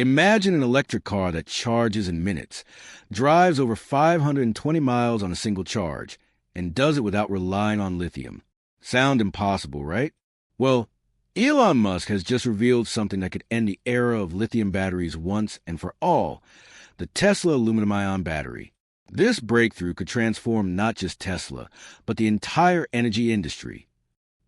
Imagine an electric car that charges in minutes, drives over 520 miles on a single charge, and does it without relying on lithium. Sound impossible, right? Well, Elon Musk has just revealed something that could end the era of lithium batteries once and for all: the Tesla aluminum-ion battery. This breakthrough could transform not just Tesla, but the entire energy industry.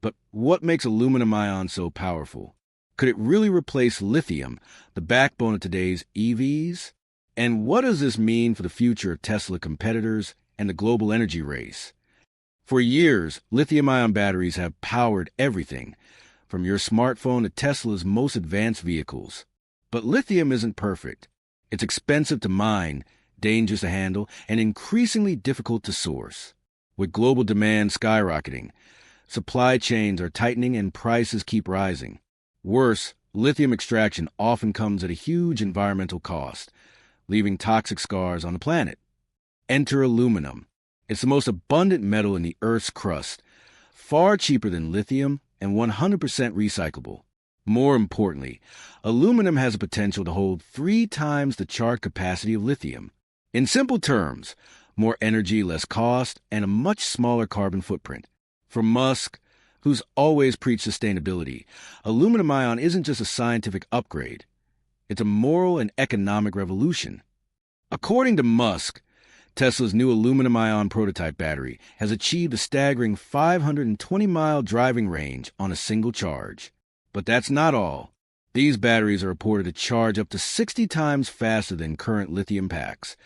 But what makes aluminum-ion so powerful? Could it really replace lithium, the backbone of today's EVs? And what does this mean for the future of Tesla competitors and the global energy race? For years, lithium-ion batteries have powered everything, from your smartphone to Tesla's most advanced vehicles. But lithium isn't perfect. It's expensive to mine, dangerous to handle, and increasingly difficult to source. With global demand skyrocketing, supply chains are tightening and prices keep rising. Worse, lithium extraction often comes at a huge environmental cost, leaving toxic scars on the planet. Enter aluminum. It's the most abundant metal in the Earth's crust, far cheaper than lithium and 100% recyclable. More importantly, aluminum has the potential to hold 3 times the charge capacity of lithium. In simple terms, more energy, less cost, and a much smaller carbon footprint. For Musk, who's always preached sustainability, aluminum-ion isn't just a scientific upgrade. It's a moral and economic revolution. According to Musk, Tesla's new aluminum-ion prototype battery has achieved a staggering 520-mile driving range on a single charge. But that's not all. These batteries are reported to charge up to 60 times faster than current lithium packs,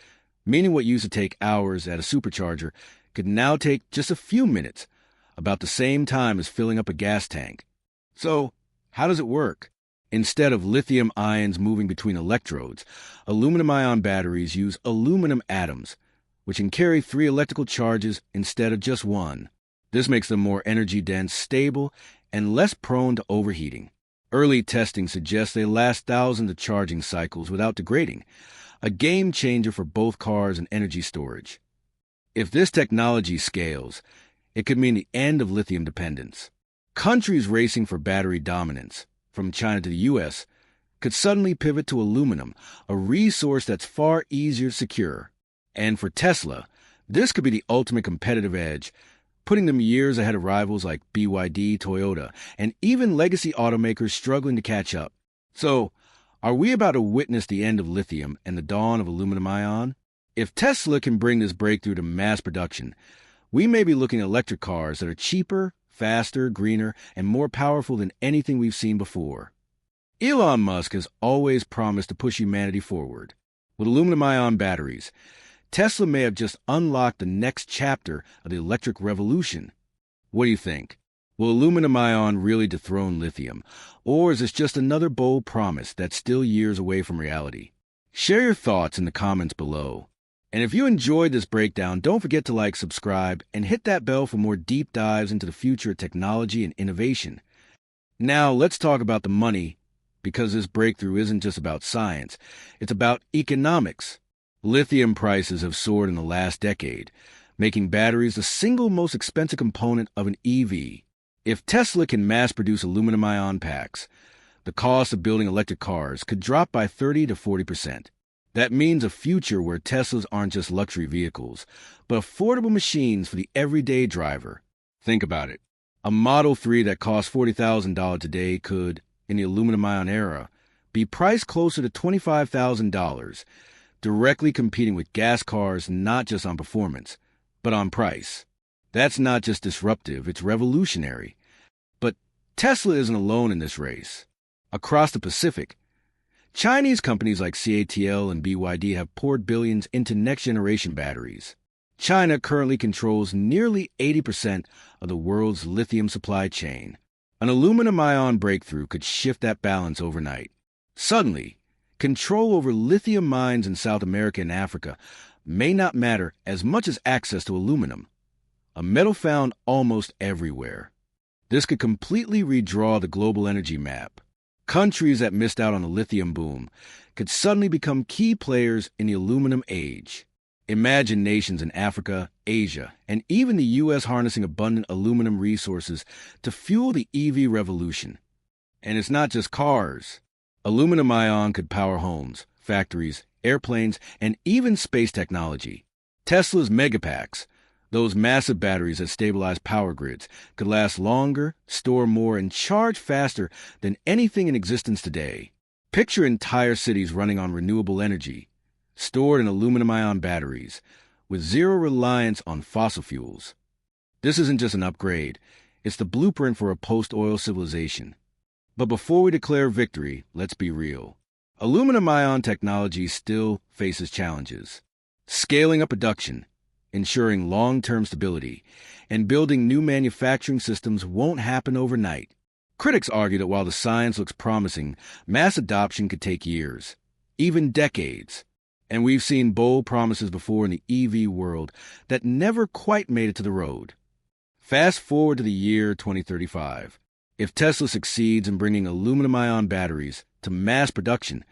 meaning what used to take hours at a supercharger could now take just a few minutes, about the same time as filling up a gas tank. So, how does it work? Instead of lithium ions moving between electrodes, aluminum-ion batteries use aluminum atoms, which can carry 3 electrical charges instead of just 1. This makes them more energy-dense, stable, and less prone to overheating. Early testing suggests they last thousands of charging cycles without degrading, a game-changer for both cars and energy storage. If this technology scales, it could mean the end of lithium dependence. Countries racing for battery dominance, from China to the U.S., could suddenly pivot to aluminum, a resource that's far easier to secure. And for Tesla, this could be the ultimate competitive edge, putting them years ahead of rivals like BYD, Toyota, and even legacy automakers struggling to catch up. So, are we about to witness the end of lithium and the dawn of aluminum-ion? If Tesla can bring this breakthrough to mass production, we may be looking at electric cars that are cheaper, faster, greener, and more powerful than anything we've seen before. Elon Musk has always promised to push humanity forward. With aluminum-ion batteries, Tesla may have just unlocked the next chapter of the electric revolution. What do you think? Will aluminum-ion really dethrone lithium, or is this just another bold promise that's still years away from reality? Share your thoughts in the comments below. And if you enjoyed this breakdown, don't forget to like, subscribe, and hit that bell for more deep dives into the future of technology and innovation. Now, let's talk about the money, because this breakthrough isn't just about science. It's about economics. Lithium prices have soared in the last decade, making batteries the single most expensive component of an EV. If Tesla can mass-produce aluminum-ion packs, the cost of building electric cars could drop by 30 to 40%. That means a future where Teslas aren't just luxury vehicles, but affordable machines for the everyday driver. Think about it. A Model 3 that costs $40,000 today could, in the aluminum-ion era, be priced closer to $25,000, directly competing with gas cars not just on performance, but on price. That's not just disruptive, it's revolutionary. But Tesla isn't alone in this race. Across the Pacific, Chinese companies like CATL and BYD have poured billions into next-generation batteries. China currently controls nearly 80% of the world's lithium supply chain. An aluminum-ion breakthrough could shift that balance overnight. Suddenly, control over lithium mines in South America and Africa may not matter as much as access to aluminum, a metal found almost everywhere. This could completely redraw the global energy map. Countries that missed out on the lithium boom could suddenly become key players in the aluminum age. Imagine nations in Africa, Asia, and even the U.S. harnessing abundant aluminum resources to fuel the EV revolution. And it's not just cars. Aluminum-ion could power homes, factories, airplanes, and even space technology. Tesla's megapacks, those massive batteries that stabilize power grids, could last longer, store more, and charge faster than anything in existence today. Picture entire cities running on renewable energy, stored in aluminum-ion batteries, with zero reliance on fossil fuels. This isn't just an upgrade, it's the blueprint for a post-oil civilization. But before we declare victory, let's be real. Aluminum-ion technology still faces challenges. Scaling up production, ensuring long-term stability, and building new manufacturing systems won't happen overnight. Critics argue that while the science looks promising, mass adoption could take years, even decades. And we've seen bold promises before in the EV world that never quite made it to the road. Fast forward to the year 2035. If Tesla succeeds in bringing aluminum-ion batteries to mass production,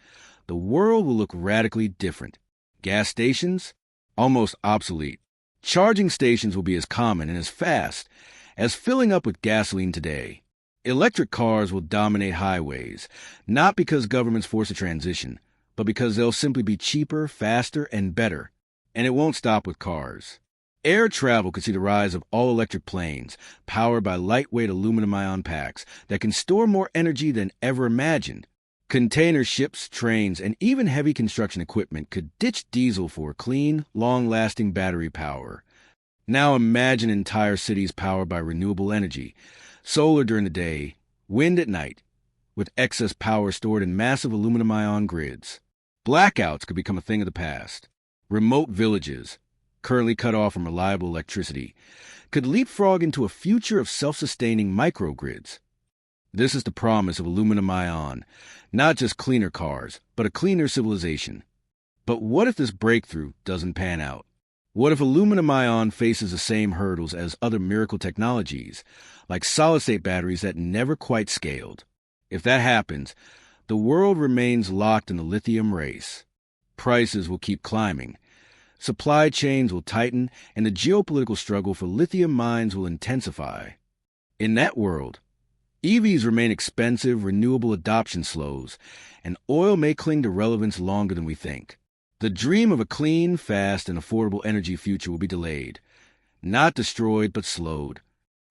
the world will look radically different. Gas stations? Almost obsolete. Charging stations will be as common and as fast as filling up with gasoline today. Electric cars will dominate highways, not because governments force a transition, but because they'll simply be cheaper, faster, and better. And it won't stop with cars. Air travel could see the rise of all-electric planes, powered by lightweight aluminum-ion packs that can store more energy than ever imagined. Container ships, trains, and even heavy construction equipment could ditch diesel for clean, long-lasting battery power. Now imagine entire cities powered by renewable energy, solar during the day, wind at night, with excess power stored in massive aluminum-ion grids. Blackouts could become a thing of the past. Remote villages, currently cut off from reliable electricity, could leapfrog into a future of self-sustaining microgrids. This is the promise of aluminum-ion, not just cleaner cars, but a cleaner civilization. But what if this breakthrough doesn't pan out? What if aluminum-ion faces the same hurdles as other miracle technologies, like solid-state batteries that never quite scaled? If that happens, the world remains locked in the lithium race. Prices will keep climbing. Supply chains will tighten, and the geopolitical struggle for lithium mines will intensify. In that world, EVs remain expensive, renewable adoption slows, and oil may cling to relevance longer than we think. The dream of a clean, fast, and affordable energy future will be delayed, not destroyed but slowed.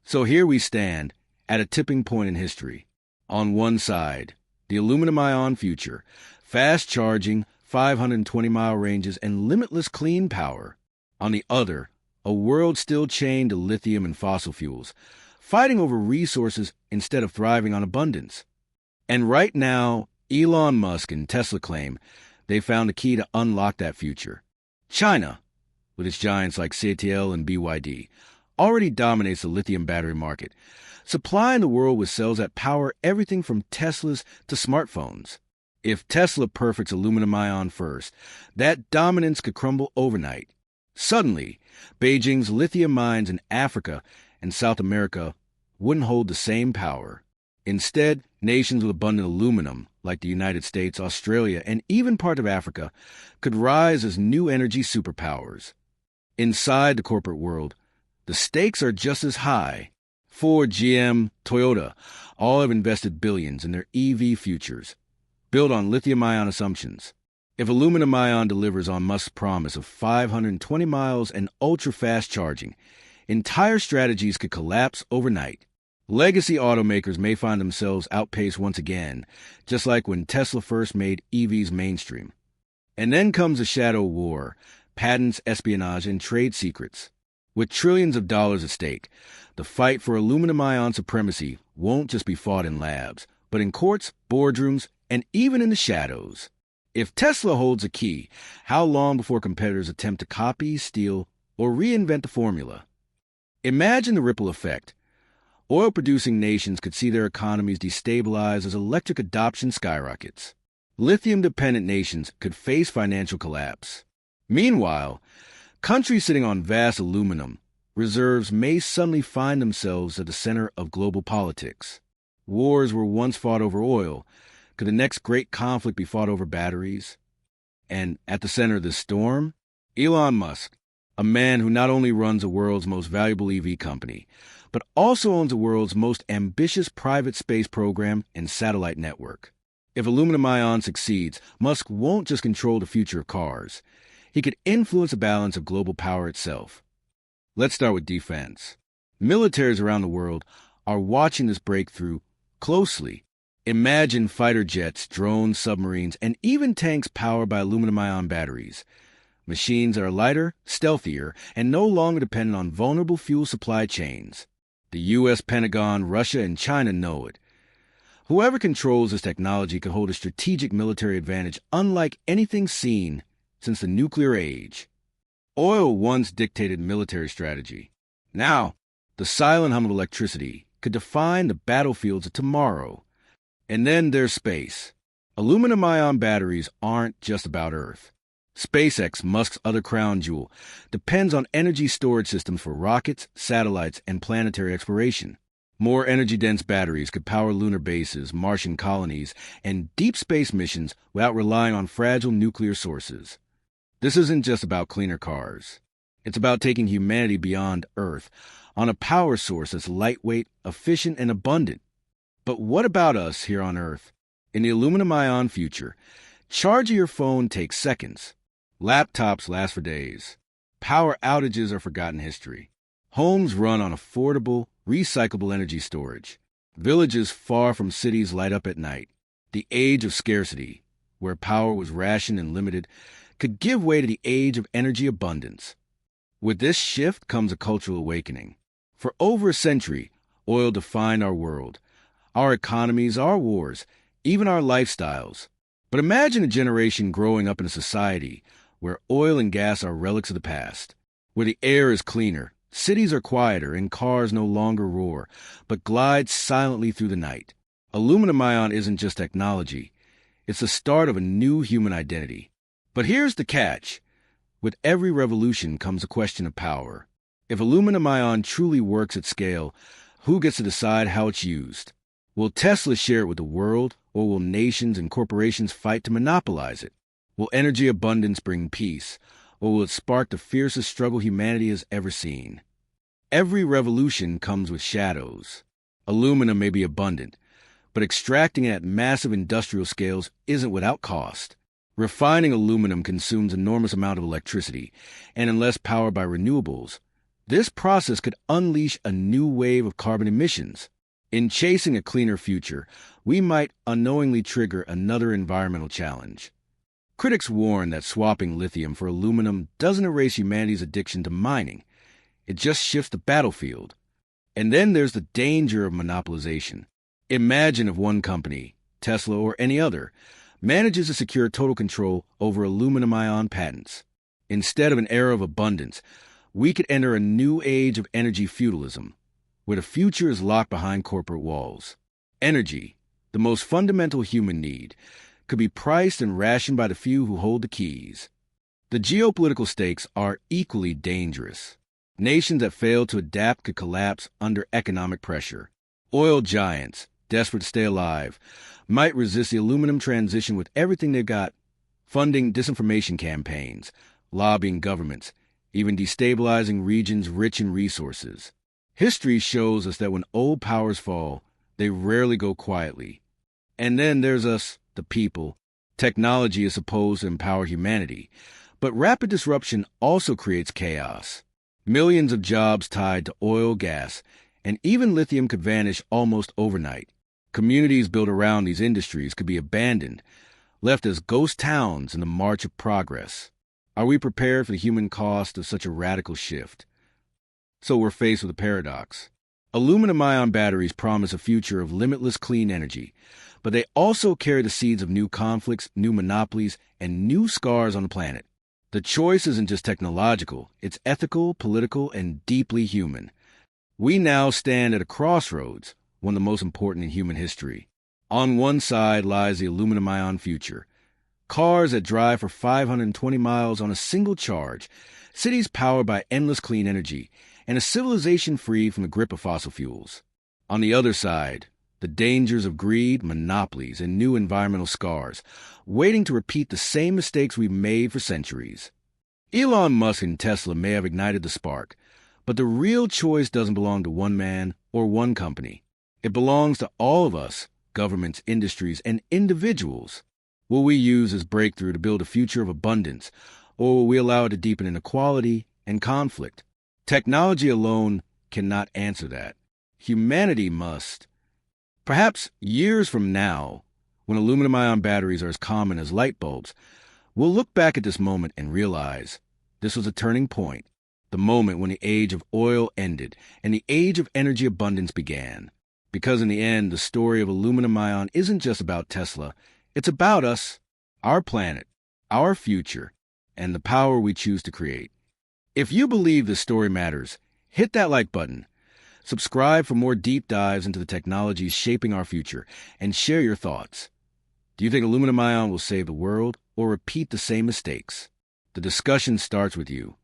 So here we stand, at a tipping point in history. On one side, the aluminum-ion future, fast charging, 520-mile ranges, and limitless clean power. On the other, a world still chained to lithium and fossil fuels, fighting over resources instead of thriving on abundance. And right now, Elon Musk and Tesla claim they found the key to unlock that future. China, with its giants like CATL and BYD, already dominates the lithium battery market, supplying the world with cells that power everything from Teslas to smartphones. If Tesla perfects aluminum-ion first, that dominance could crumble overnight. Suddenly, Beijing's lithium mines in Africa and South America wouldn't hold the same power. Instead, nations with abundant aluminum, like the United States, Australia, and even part of Africa, could rise as new energy superpowers. Inside the corporate world, the stakes are just as high. Ford, GM, Toyota all have invested billions in their EV futures, built on lithium-ion assumptions. If aluminum-ion delivers on Musk's promise of 520 miles and ultra-fast charging, entire strategies could collapse overnight. Legacy automakers may find themselves outpaced once again, just like when Tesla first made EVs mainstream. And then comes a shadow war, patents, espionage, and trade secrets. With trillions of dollars at stake, the fight for aluminum-ion supremacy won't just be fought in labs, but in courts, boardrooms, and even in the shadows. If Tesla holds a key, how long before competitors attempt to copy, steal, or reinvent the formula? Imagine the ripple effect. Oil-producing nations could see their economies destabilize as electric adoption skyrockets. Lithium-dependent nations could face financial collapse. Meanwhile, countries sitting on vast aluminum reserves may suddenly find themselves at the center of global politics. Wars were once fought over oil. Could the next great conflict be fought over batteries? And at the center of this storm, Elon Musk, a man who not only runs the world's most valuable EV company, but also owns the world's most ambitious private space program and satellite network. If aluminum-ion succeeds, Musk won't just control the future of cars. He could influence the balance of global power itself. Let's start with defense. Militaries around the world are watching this breakthrough closely. Imagine fighter jets, drones, submarines, and even tanks powered by aluminum-ion batteries. Machines that are lighter, stealthier, and no longer dependent on vulnerable fuel supply chains. The U.S. Pentagon, Russia, and China know it. Whoever controls this technology could hold a strategic military advantage unlike anything seen since the nuclear age. Oil once dictated military strategy. Now, the silent hum of electricity could define the battlefields of tomorrow. And then there's space. Aluminum-ion batteries aren't just about Earth. SpaceX, Musk's other crown jewel, depends on energy storage systems for rockets, satellites, and planetary exploration. More energy-dense batteries could power lunar bases, Martian colonies, and deep space missions without relying on fragile nuclear sources. This isn't just about cleaner cars. It's about taking humanity beyond Earth on a power source that's lightweight, efficient, and abundant. But what about us here on Earth? In the aluminum-ion future, charging your phone takes seconds. Laptops last for days. Power outages are forgotten history. Homes run on affordable, recyclable energy storage. Villages far from cities light up at night. The age of scarcity, where power was rationed and limited, could give way to the age of energy abundance. With this shift comes a cultural awakening. For over a century, oil defined our world. Our economies, our wars, even our lifestyles. But imagine a generation growing up in a society where oil and gas are relics of the past, where the air is cleaner, cities are quieter, and cars no longer roar, but glide silently through the night. Aluminum-ion isn't just technology. It's the start of a new human identity. But here's the catch. With every revolution comes a question of power. If aluminum-ion truly works at scale, who gets to decide how it's used? Will Tesla share it with the world, or will nations and corporations fight to monopolize it? Will energy abundance bring peace, or will it spark the fiercest struggle humanity has ever seen? Every revolution comes with shadows. Aluminum may be abundant, but extracting it at massive industrial scales isn't without cost. Refining aluminum consumes enormous amount of electricity, and unless powered by renewables, this process could unleash a new wave of carbon emissions. In chasing a cleaner future, we might unknowingly trigger another environmental challenge. Critics warn that swapping lithium for aluminum doesn't erase humanity's addiction to mining. It just shifts the battlefield. And then there's the danger of monopolization. Imagine if one company, Tesla or any other, manages to secure total control over aluminum-ion patents. Instead of an era of abundance, we could enter a new age of energy feudalism, where the future is locked behind corporate walls. Energy, the most fundamental human need, could be priced and rationed by the few who hold the keys. The geopolitical stakes are equally dangerous. Nations that fail to adapt could collapse under economic pressure. Oil giants, desperate to stay alive, might resist the aluminum transition with everything they've got, funding disinformation campaigns, lobbying governments, even destabilizing regions rich in resources. History shows us that when old powers fall, they rarely go quietly. And then there's us, the people. Technology is supposed to empower humanity, but rapid disruption also creates chaos. Millions of jobs tied to oil, gas, and even lithium could vanish almost overnight. Communities built around these industries could be abandoned, left as ghost towns in the march of progress. Are we prepared for the human cost of such a radical shift? So we're faced with a paradox. Aluminum-ion batteries promise a future of limitless clean energy, but they also carry the seeds of new conflicts, new monopolies, and new scars on the planet. The choice isn't just technological, it's ethical, political, and deeply human. We now stand at a crossroads, one of the most important in human history. On one side lies the aluminum-ion future. Cars that drive for 520 miles on a single charge, cities powered by endless clean energy, and a civilization free from the grip of fossil fuels. On the other side, the dangers of greed, monopolies, and new environmental scars, waiting to repeat the same mistakes we've made for centuries. Elon Musk and Tesla may have ignited the spark, but the real choice doesn't belong to one man or one company. It belongs to all of us, governments, industries, and individuals will we use as breakthrough to build a future of abundance, or will we allow it to deepen inequality and conflict? Technology alone cannot answer that. Humanity must. Perhaps years from now, when aluminum-ion batteries are as common as light bulbs, we'll look back at this moment and realize this was a turning point, the moment when the age of oil ended and the age of energy abundance began. Because in the end, the story of aluminum-ion isn't just about Tesla. It's about us, our planet, our future, and the power we choose to create. If you believe this story matters, hit that like button. Subscribe for more deep dives into the technologies shaping our future, and share your thoughts. Do you think aluminum-ion will save the world or repeat the same mistakes? The discussion starts with you.